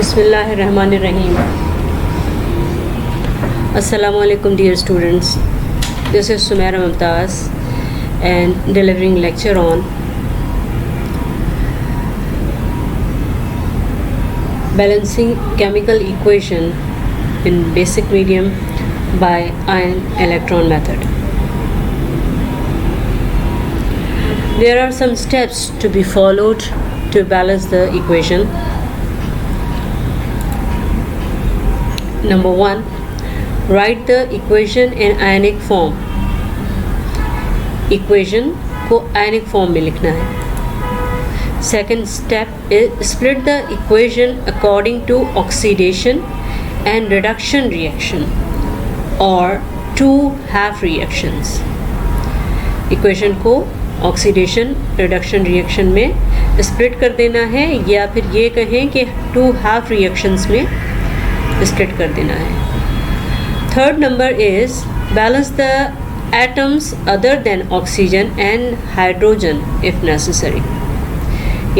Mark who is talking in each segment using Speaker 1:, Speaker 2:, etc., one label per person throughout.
Speaker 1: Bismillahirrahmanirrahim. Assalamu alaikum dear students. This is Sumaira Mumtaz and delivering lecture on balancing chemical equation in basic medium by ion electron method. There are some steps to be followed to balance the equation. Number 1, write the equation in ionic form. Equation को ionic form में लिखना है. Second step is split the equation according to oxidation and reduction reaction or two half reactions. Equation को oxidation reduction reaction में split कर देना है या फिर ये कहें कि two half reactions में स्प्लिट कर देना है. Third number is balance the atoms other then oxygen and hydrogen if necessary.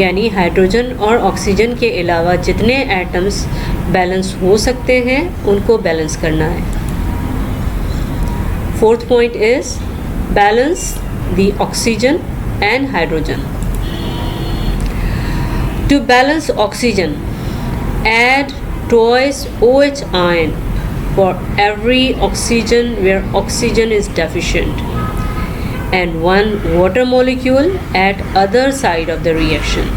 Speaker 1: यानी हाइड्रोजन और ऑक्सीजन के अलावा जितने एटम्स बैलेंस हो सकते हैं उनको बैलेंस करना है. Fourth point is balance the oxygen and hydrogen. To balance oxygen add twice OH ion for every oxygen where oxygen is deficient and one water molecule at other side of the reaction.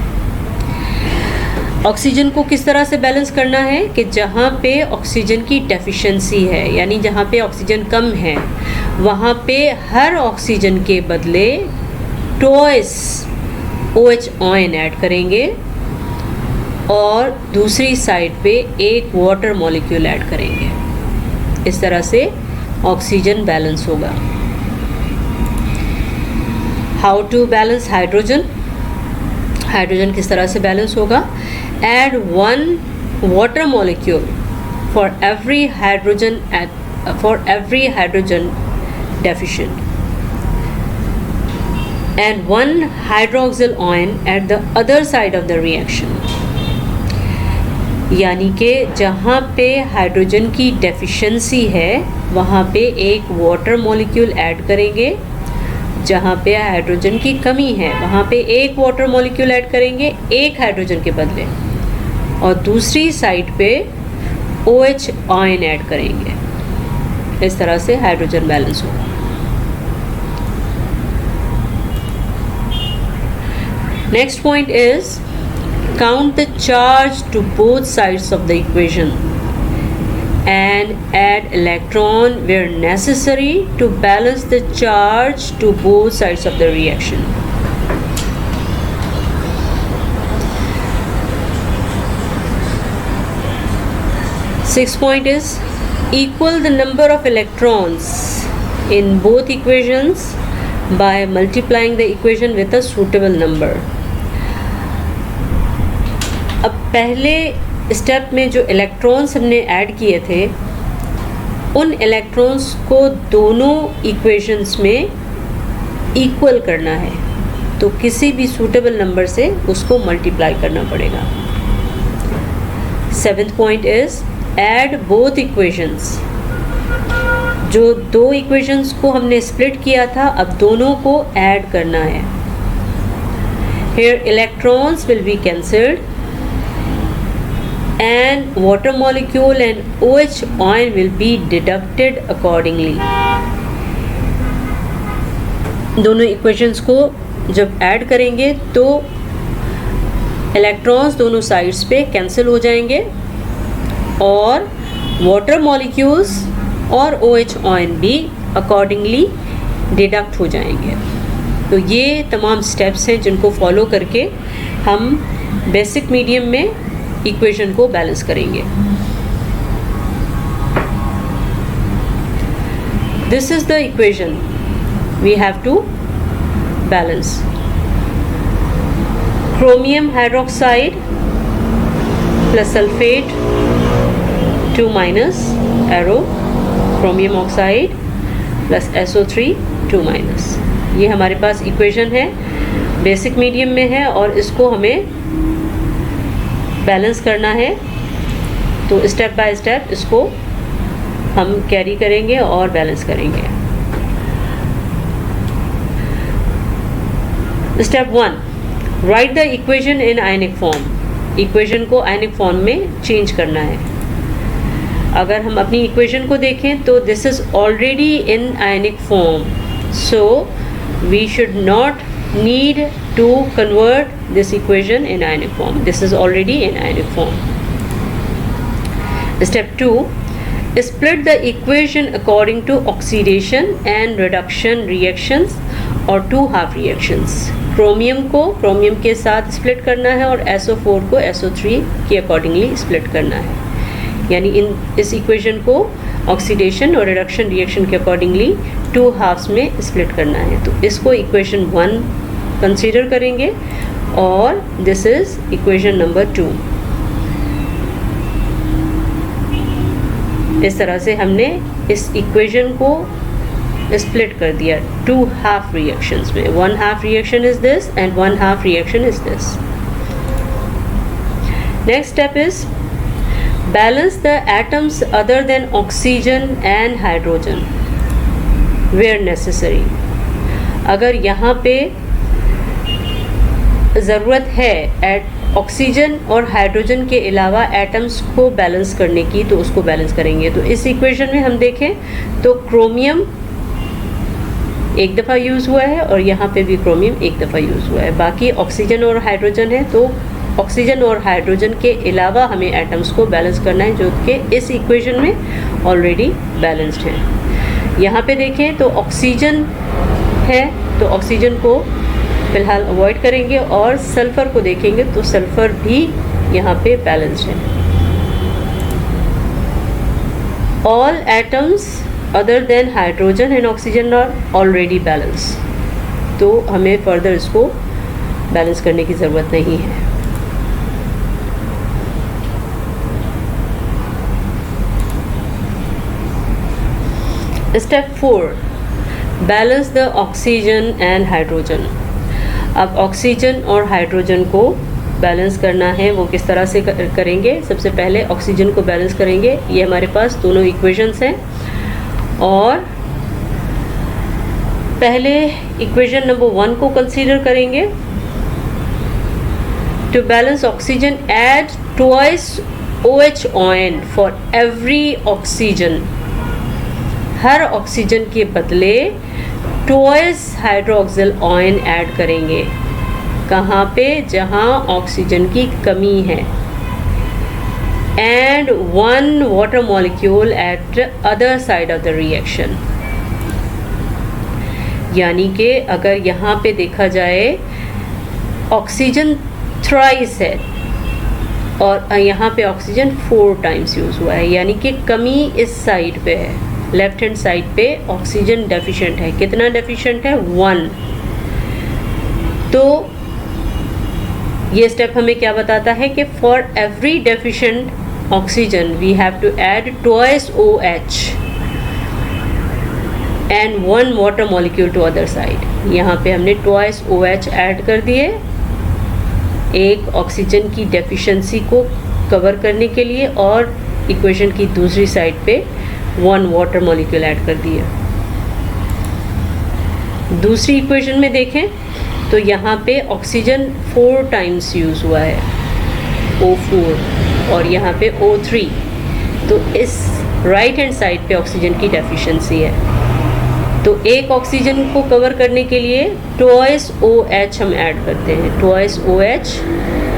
Speaker 1: Oxygen को किस तरह से balance करना है कि जहाँ पे oxygen की डेफिशिएंसी है यानी जहाँ पे ऑक्सीजन कम है वहाँ पे हर ऑक्सीजन के बदले ट्वाइस OH आयन ऐड करेंगे और दूसरी साइड पे एक वाटर मॉलिक्यूल ऐड करेंगे. इस तरह से ऑक्सीजन बैलेंस होगा. How to balance hydrogen. Hydrogen किस तरह से बैलेंस होगा. Add one water molecule for every hydrogen deficient and one hydroxyl ion at the other side of the reaction. यानी कि जहाँ पे हाइड्रोजन की डेफिशिएंसी है वहाँ पे एक वाटर मॉलिक्यूल ऐड करेंगे. जहाँ पे हाइड्रोजन की कमी है वहाँ पे एक वाटर मॉलिक्यूल ऐड करेंगे एक हाइड्रोजन के बदले और दूसरी साइड पे OH आयन ऐड करेंगे. इस तरह से हाइड्रोजन बैलेंस होगा. Next point is count the charge to both sides of the equation and add electron where necessary to balance the charge to both sides of the reaction. Sixth point is equal the number of electrons in both equations by multiplying the equation with a suitable number. अब पहले step में जो electrons हमने add किए थे उन electrons को दोनों इक्वेशंस में इक्वल करना है तो किसी भी सूटेबल नंबर से उसको मल्टीप्लाई करना पड़ेगा. Seventh point is add both equations. जो दो इक्वेशंस को हमने स्प्लिट किया था अब दोनों को ऐड करना है. Here electrons will be cancelled and water molecule and OH ion will be deducted accordingly. दोनों इक्वेशंस को जब ऐड करेंगे तो इलेक्ट्रॉन्स दोनों साइड्स पे कैंसिल हो जाएंगे और वाटर मॉलिक्यूल्स और OH आयन भी अकॉर्डिंगली डिडक्ट हो जाएंगे. तो ये तमाम स्टेप्स हैं जिनको फॉलो करके हम बेसिक मीडियम में इक्वेशन को बैलेंस करेंगे. This is the equation we have to balance. Chromium hydroxide plus sulphate 2 minus arrow chromium oxide plus SO3 2 minus. ये हमारे पास इक्वेशन है, बेसिक मीडियम में है और इसको हमें बैलेंस करना है तो स्टेप बाय स्टेप इसको हम कैरी करेंगे और बैलेंस करेंगे। Step 1, right the equation in ionic form. Equation को आयनिक फॉर्म में चेंज करना है। अगर हम अपनी इक्वेशन को देखें तो this is already in ionic form, so we should not need to convert this equation in ionic form. This is already in ionic form. Step 2, split the equation according to oxidation and reduction reactions or two half reactions. Chromium को chromium के साथ split करना है और SO4 को SO3 के accordingly split करना है। यानी इस इक्वेशन को ऑक्सीडेशन और रिडक्शन रिएक्शन के अकॉर्डिंगली 2 हाफ्स में स्प्लिट करना है। तो इसको इक्वेशन 1 कंसीडर करेंगे और दिस इज इक्वेशन नंबर 2। इस तरह से हमने इस इक्वेशन को स्प्लिट कर दिया 2 हाफ रिएक्शंस में। 1 half reaction is this and 1 half reaction is this. Next step is balance the atoms other than oxygen and hydrogen where necessary. अगर यहाँ पे ज़रूरत है ऑक्सीजन और हाइड्रोजन के अलावा एटम्स को बैलेंस करने की तो उसको बैलेंस करेंगे। तो इस इक्वेशन में हम देखें तो क्रोमियम एक दफ़ा यूज़ हुआ है और यहाँ पे भी क्रोमियम एक दफ़ा यूज़ हुआ है। बाकी ऑक्सीजन और हाइड्रोजन है, तो ऑक्सीजन और हाइड्रोजन के अलावा हमें एटम्स को बैलेंस करना है जो कि इस इक्वेशन में ऑलरेडी बैलेंस्ड है। यहाँ पे देखें तो ऑक्सीजन है, तो ऑक्सीजन को फ़िलहाल अवॉइड करेंगे और सल्फ़र को देखेंगे तो सल्फ़र भी यहाँ पे बैलेंस्ड है। All atoms other than hydrogen and oxygen are already balance, तो हमें फर्दर इसको बैलेंस करने की ज़रूरत नहीं है। Step 4, balance the oxygen and hydrogen. अब ऑक्सीजन और हाइड्रोजन को बैलेंस करना है, वो किस तरह से करेंगे? सबसे पहले ऑक्सीजन को बैलेंस करेंगे। ये हमारे पास दोनों इक्वेशंस हैं और पहले इक्वेशन नंबर 1 को कंसीडर करेंगे। To balance oxygen add twice OH ion for every oxygen. हर ऑक्सीजन के बदले ट्वाइस हाइड्रोक्सिल आयन ऐड करेंगे। कहाँ पे? जहाँ ऑक्सीजन की कमी है। And 1 water molecule eight other side of the reaction. यानी कि अगर यहाँ पे देखा जाए ऑक्सीजन थ्राइस है और यहाँ पे ऑक्सीजन 4 टाइम्स यूज़ हुआ है, यानी कि कमी इस साइड पे है। लेफ्ट हैंड साइड पे ऑक्सीजन डेफिशिएंट है। कितना डेफिशिएंट है? 1। तो ये स्टेप हमें क्या बताता है कि for every deficient oxygen we have to add twice OH and 1 water molecule to other side. यहाँ पे हमने ट्वाइस OH ऐड कर दिए एक ऑक्सीजन की डेफिशिएंसी को कवर करने के लिए, और इक्वेशन की दूसरी साइड पे 1 वाटर मॉलिक्यूल ऐड कर दिया। दूसरी इक्वेशन में देखें तो यहाँ पे ऑक्सीजन 4 टाइम्स यूज़ हुआ है, O4, और यहाँ पे O3। तो इस राइट हैंड साइड पे ऑक्सीजन की डेफिशिएंसी है, तो एक ऑक्सीजन को कवर करने के लिए ट्वाइस OH हम ऐड करते हैं। Twice OH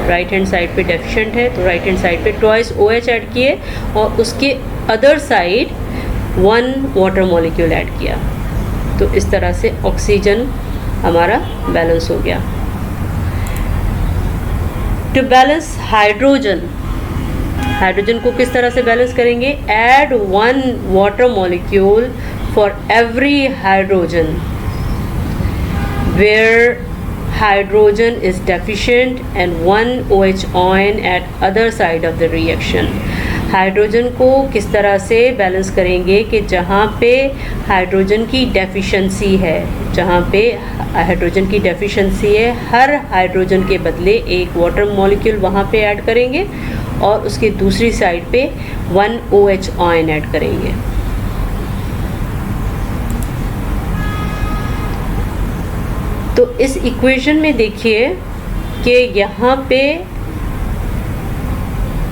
Speaker 1: right hand side पे डेफिशिएंट है, तो राइट हैंड साइड पे ट्वाइस OH ऐड किए और उसके other side 1 water molecule add किया। तो इस तरह से ऑक्सीजन हमारा बैलेंस हो गया। टू बैलेंस हाइड्रोजन, हाइड्रोजन को किस तरह से बैलेंस करेंगे? Add 1 water molecule for every hydrogen where hydrogen is deficient and 1 OH ion at other side of the reaction. Hydrogen को किस तरह से बैलेंस करेंगे कि जहाँ पे हाइड्रोजन की डेफिशिएंसी है, जहाँ पे हाइड्रोजन की डेफिशिएंसी है, हर हाइड्रोजन के बदले एक वाटर मॉलिक्यूल वहाँ पे ऐड करेंगे और उसके दूसरी साइड पे 1 OH आयन ऐड करेंगे। तो इस इक्वेशन में देखिए कि यहाँ पे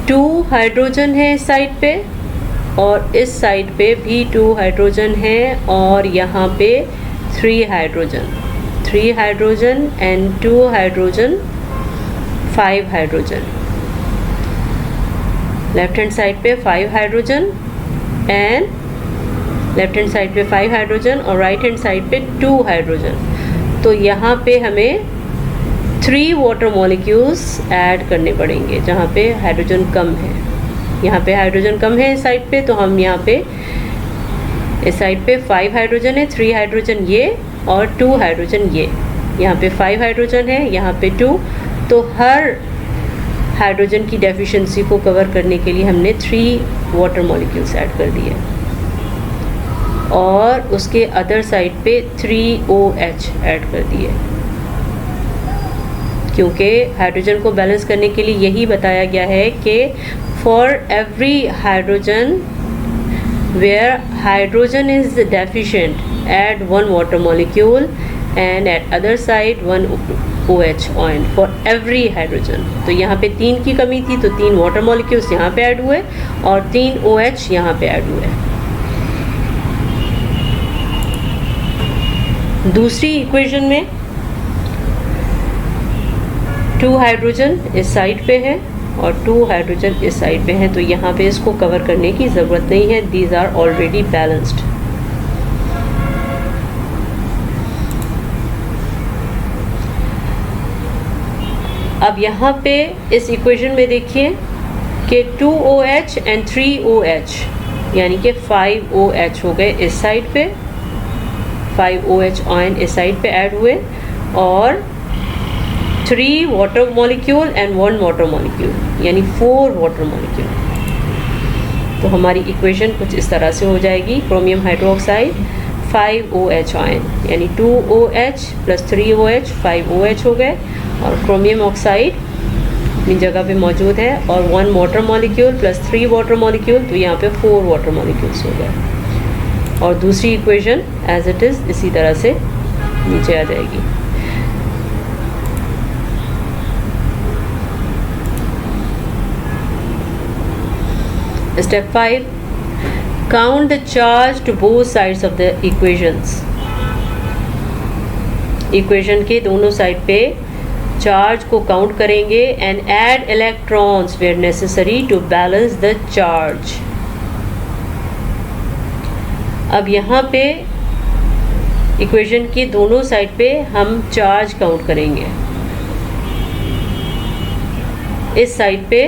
Speaker 1: 2 हाइड्रोजन है इस साइड पे और इस साइड पे भी 2 हाइड्रोजन है और यहाँ पे 3 hydrogen and 2 hydrogen 5 hydrogen. Left hand side पे 5 hydrogen and left hand side पे 5 हाइड्रोजन और राइट हैंड साइड पे 2 हाइड्रोजन। तो यहाँ पे हमें 3 वाटर मॉलिक्यूल्स ऐड करने पड़ेंगे जहाँ पे हाइड्रोजन कम है। यहाँ पे हाइड्रोजन कम है इस साइड पे, तो हम यहाँ पे इस साइड पे 5 हाइड्रोजन है, 3 हाइड्रोजन ये और 2 हाइड्रोजन ये। यहाँ पे 5 हाइड्रोजन है, यहाँ पे 2। तो हर हाइड्रोजन की डेफिशिएंसी को कवर करने के लिए हमने 3 वाटर मॉलिक्यूल्स ऐड कर दिए और उसके अदर साइड पे 3 OH ऐड कर दिए, क्योंकि हाइड्रोजन को बैलेंस करने के लिए यही बताया गया है कि for every hydrogen where hydrogen is deficient add 1 water molecule and at other side 1 OH ion for every hydrogen. तो यहाँ पे 3 की कमी थी तो 3 वाटर मॉलिक्यूल्स यहाँ पे ऐड हुए और 3 OH यहाँ पे ऐड हुए। दूसरी इक्वेशन में 2 हाइड्रोजन इस साइड पे है और 2 हाइड्रोजन इस साइड पे है, तो यहाँ पे इसको कवर करने की ज़रूरत नहीं है। These are already balanced. अब यहाँ पे इस इक्वेशन में देखिए कि 2 OH एंड 3 OH यानी कि 5 OH हो गए इस साइड पे, 5 OH आयन इस साइड पे ऐड हुए और 3 water molecule and 1 water molecule यानी 4 वाटर मॉलिक्यूल। तो हमारी इक्वेशन कुछ इस तरह से हो जाएगी। क्रोमियम हाइड्रोक्साइड 5 OH आयन यानी 2 OH प्लस 3 OH 5 OH हो गए और क्रोमियम ऑक्साइड अपनी जगह पे मौजूद है और 1 water molecule plus 3 water molecule, तो यहाँ पे 4 वाटर मॉलिक्यूल्स हो गए और दूसरी इक्वेशन एज इट इज़ इसी तरह से नीचे आ जाएगी। Step 5. Count the charge to both sides of the equations. Equation के दोनों साइड पे चार्ज को काउंट करेंगे and add electrons where necessary to balance the charge. अब यहाँ पे इक्वेशन के दोनों साइड पे हम चार्ज काउंट करेंगे। इस साइड पे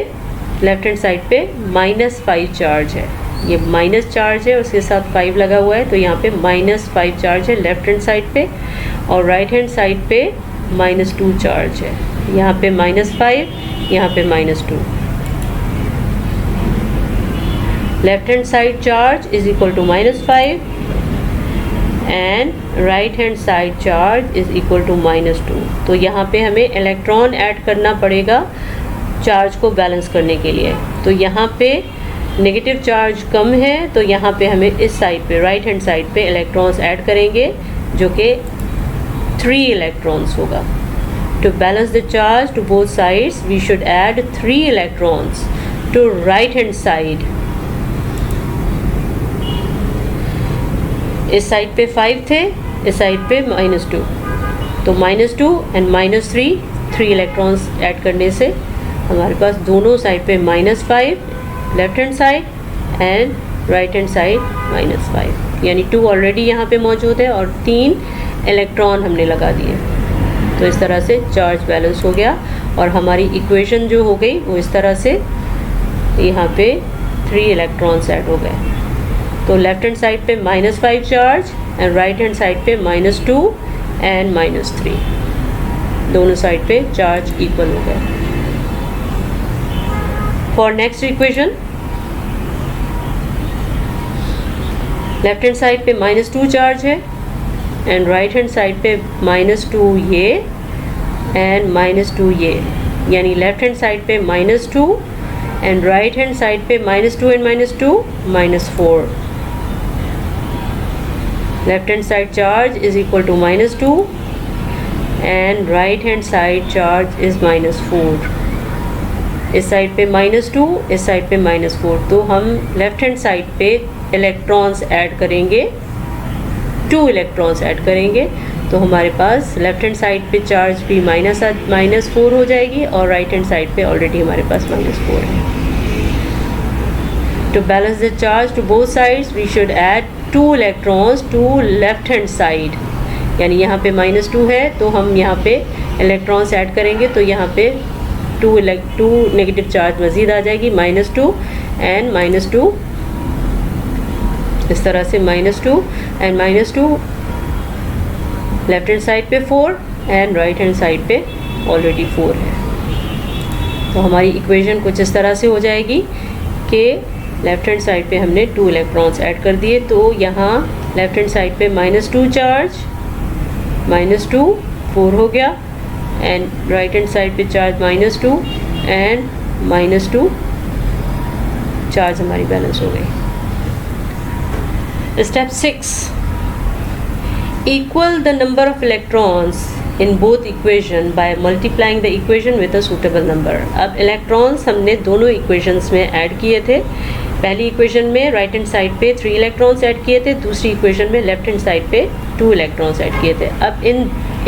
Speaker 1: लेफ्ट हैंड साइड पे -5 चार्ज है, ये माइनस चार्ज है उसके साथ 5 लगा हुआ है, तो यहाँ पे -5 चार्ज है लेफ्ट हैंड साइड पे और राइट हैंड साइड पे -2 चार्ज है। यहाँ पे -5, यहाँ पे -2। Left hand side charge is equal to -5 and right hand side charge is equal to -2। तो यहाँ पे हमें इलेक्ट्रॉन ऐड करना पड़ेगा चार्ज को बैलेंस करने के लिए। तो यहाँ पे नेगेटिव चार्ज कम है, तो यहाँ पे हमें इस साइड पे राइट हैंड साइड पे इलेक्ट्रॉन्स ऐड करेंगे जो कि 3 इलेक्ट्रॉन्स होगा। To balance the charge to both sides we should add 3 electrons to right hand side. इस साइड पे 5 थे, इस साइड पे -2, तो -2 एंड -3 इलेक्ट्रॉन्स ऐड करने से हमारे पास दोनों साइड पे -5 left hand side and right hand side -5 यानी 2 ऑलरेडी यहाँ पे मौजूद है और 3 इलेक्ट्रॉन हमने लगा दिए। तो इस तरह से चार्ज बैलेंस हो गया और हमारी इक्वेशन जो हो गई वो इस तरह से यहाँ पे 3 इलेक्ट्रॉन्स ऐड हो गए। तो लेफ्ट हैंड साइड पे -5 charge and right hand side पे -2 एंड -3, दोनों साइड पे चार्ज इक्वल हो गए। For next equation left hand side पे -2 चार्ज है एंड राइट हैंड साइड पे -2 ये एंड -2 ये, यानी लेफ्ट हैंड साइड पे -2 एंड राइट हैंड साइड पे -2 and -2 -4. Left hand side charge is equal to -2 and right hand side charge is -4. इस side पे -2, इस साइड पे -4. तो हम लेफ्ट हैंड साइड पे इलेक्ट्रॉन्स ऐड करेंगे, 2 इलेक्ट्रॉन्स ऐड करेंगे. तो हमारे पास लेफ्ट हैंड साइड पे चार्ज भी -4 हो जाएगी और राइट हैंड साइड पे ऑलरेडी हमारे पास -4 है. To balance the charge to both sides, we should add 2 electrons to left hand side. यानी यहाँ पे -2 है तो हम यहाँ पे इलेक्ट्रॉन्स ऐड करेंगे तो यहाँ पे 2 नेगेटिव चार्ज मज़ीद आ जाएगी, -2 एंड -2. इस तरह से -2 एंड -2 लेफ्ट हैंड साइड पे 4 एंड राइट हैंड साइड पे ऑलरेडी 4 है. तो हमारी इक्वेशन कुछ इस तरह से हो जाएगी कि लेफ्ट हैंड साइड पे हमने 2 इलेक्ट्रॉन्स ऐड कर दिए. तो यहाँ लेफ्ट हैंड साइड पे -2 चार्ज, -2 4 हो गया एंड राइट हैंड साइड पे चार्ज -2 एंड -2 चार्ज हमारी बैलेंस हो गई. Step 6, equal the number of electrons in both equation by multiplying the equation with a suitable number. अब इलेक्ट्रॉन्स हमने दोनों इक्वेशंस में ऐड किए थे. पहली इक्वेशन में राइट हैंड साइड पे 3 इलेक्ट्रॉन्स ऐड किए थे, दूसरी इक्वेशन में लेफ्ट हैंड साइड पे 2 इलेक्ट्रॉन्स ऐड किए थे. अब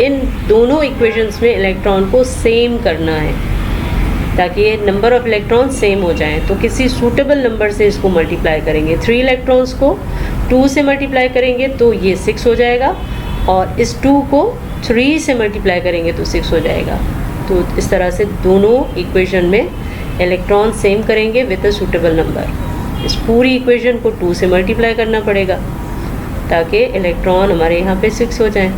Speaker 1: इन दोनों इक्वेशंस में इलेक्ट्रॉन को सेम करना है ताकि ये नंबर ऑफ इलेक्ट्रॉन सेम हो जाएं. तो किसी सूटेबल नंबर से इसको मल्टीप्लाई करेंगे. 3 इलेक्ट्रॉन्स को 2 से मल्टीप्लाई करेंगे तो ये 6 हो जाएगा और इस 2 को 3 से मल्टीप्लाई करेंगे तो 6 हो जाएगा. तो इस तरह से दोनों इक्वेशन में इलेक्ट्रॉन सेम करेंगे विद अ सूटेबल नंबर. इस पूरी इक्वेशन को 2 से मल्टीप्लाई करना पड़ेगा ताकि इलेक्ट्रॉन हमारे यहाँ पे 6 हो जाएं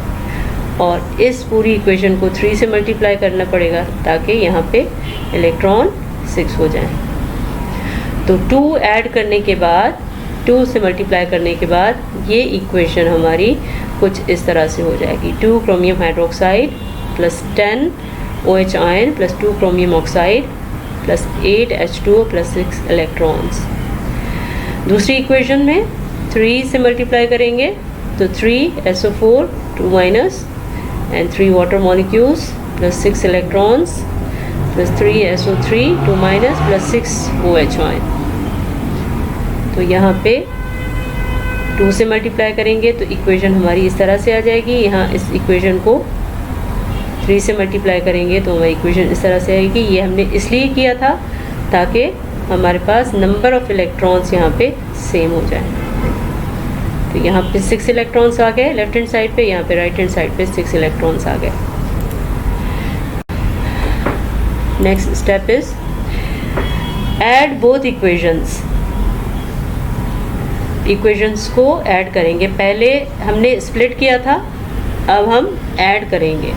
Speaker 1: और इस पूरी इक्वेशन को 3 से मल्टीप्लाई करना पड़ेगा ताकि यहाँ पे इलेक्ट्रॉन 6 हो जाएं. तो 2 ऐड करने के बाद, 2 से मल्टीप्लाई करने के बाद ये इक्वेशन हमारी कुछ इस तरह से हो जाएगी. 2 chromium hydroxide plus 10 OH ion plus 2 chromium oxide plus 8 H2O plus 6 electrons. दूसरी इक्वेशन में 3 से मल्टीप्लाई करेंगे तो 3 SO4 2 minus and 3 water molecules plus 6 electrons plus 3 SO3 2 minus plus 6 OH ion. तो यहाँ पे 2 से मल्टीप्लाई करेंगे तो इक्वेशन हमारी इस तरह से आ जाएगी. यहाँ इस इक्वेशन को 3 से मल्टीप्लाई करेंगे तो हमारी इक्वेशन इस तरह से आएगी. ये हमने इसलिए किया था ताकि हमारे पास नंबर ऑफ़ इलेक्ट्रॉन्स यहाँ पे सेम हो जाए. तो यहाँ पे 6 इलेक्ट्रॉन्स आ गए लेफ्ट हैंड साइड पे, यहाँ पे राइट हैंड साइड पे 6 इलेक्ट्रॉन्स आ गए. Next step is add both equations. Equations को ऐड करेंगे. पहले हमने स्प्लिट किया था, अब हम ऐड करेंगे,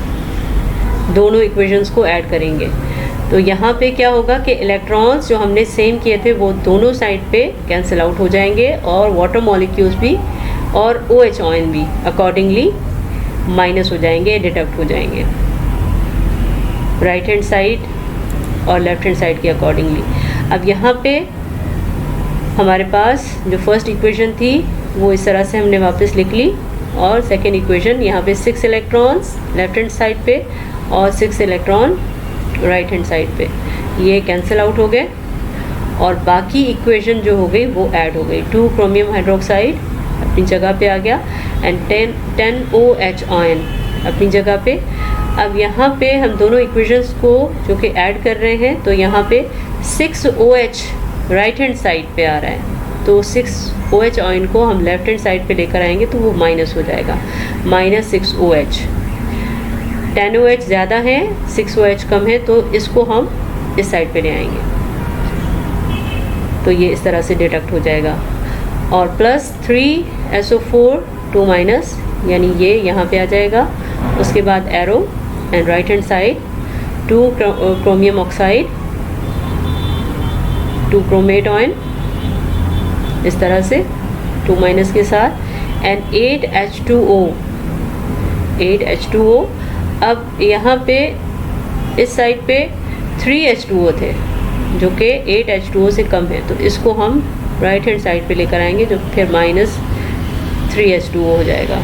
Speaker 1: दोनों इक्वेशंस को ऐड करेंगे. तो यहाँ पे क्या होगा कि इलेक्ट्रॉन्स जो हमने सेम किए थे वो दोनों साइड पे कैंसिल आउट हो जाएंगे और वाटर मॉलिक्यूल्स भी और OH आयन भी अकॉर्डिंगली माइनस हो जाएंगे, डिडक्ट हो जाएंगे राइट हैंड साइड और लेफ्ट हैंड साइड के अकॉर्डिंगली. अब यहाँ पे हमारे पास जो फर्स्ट इक्वेशन थी वो इस तरह से हमने वापस लिख ली और सेकेंड इक्वेशन यहाँ पे 6 इलेक्ट्रॉन्स लेफ्ट हैंड साइड पे और 6 इलेक्ट्रॉन राइट हैंड साइड पे, ये कैंसिल आउट हो गए और बाकी इक्वेशन जो हो गई वो ऐड हो गई. 2 क्रोमियम हाइड्रोक्साइड अपनी जगह पे आ गया एंड 10 OH आयन अपनी जगह पे. अब यहाँ पे हम दोनों इक्वेशंस को जो कि ऐड कर रहे हैं तो यहाँ पे 6 OH राइट हैंड साइड पे आ रहा है तो 6 OH आयन को हम लेफ्ट हैंड साइड पे लेकर आएंगे तो वो माइनस हो जाएगा, -6 OH. 10 OH ज़्यादा है, 6 OH कम है तो इसको हम इस साइड पे ले आएंगे तो ये इस तरह से डिडक्ट हो जाएगा. और प्लस 3 SO4 2 माइनस यानी ये यहाँ पे आ जाएगा. उसके बाद arrow and right hand side 2 chromium oxide 2 chromate ion इस तरह से 2 माइनस के साथ एंड 8 H2O. अब यहाँ पे इस साइड पे 3 H2O थे जो कि 8H2O से कम है, तो इसको हम राइट हैंड साइड पे लेकर आएंगे, जो फिर -3H2O हो जाएगा।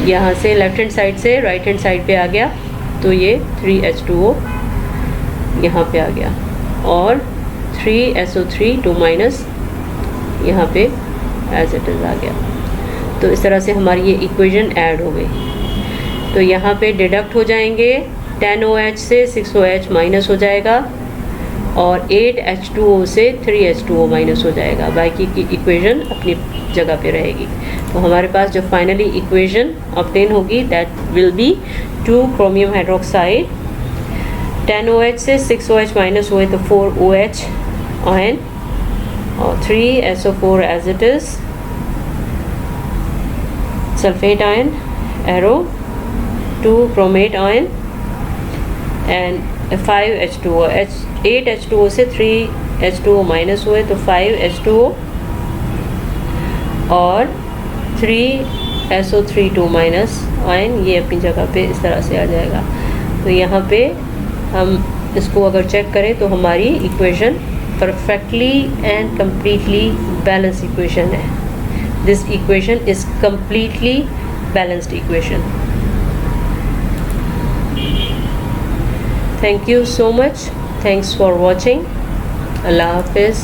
Speaker 1: यहाँ से लेफ्ट हैंड साइड से राइट हैंड साइड पे आ गया, तो ये 3H2O यहाँ पे आ गया, और 3SO3 2- यहाँ पे एज इट इज़ आ गया। तो इस तरह से हमारी ये इक्वेशन ऐड हो गई। तो यहाँ पे डिडक्ट हो जाएंगे, 10OH से 6OH माइनस हो जाएगा, और 8H2O से 3H2O माइनस हो जाएगा। बाकी की इक्वेशन अपनी जगह पे रहेगी। तो हमारे पास जो फाइनली इक्वेशन ऑब्टेन होगी that will be 2 chromium hydroxide, 10OH से 6OH माइनस हुए तो 4OH आयन, और 3SO4 as it is, sulphate ion, arrow, 2 chromate ion, and 5H2O। 8H2O से 3H2O माइनस हुए तो 5H2O, और 3SO3 2- आयन, ये अपनी जगह पे इस तरह से आ जाएगा। तो यहाँ पे हम इसको अगर चेक करें तो हमारी equation perfectly and completely balanced equation है। This equation is completely balanced equation. Thank you so much. Thanks for watching. Allah Hafiz.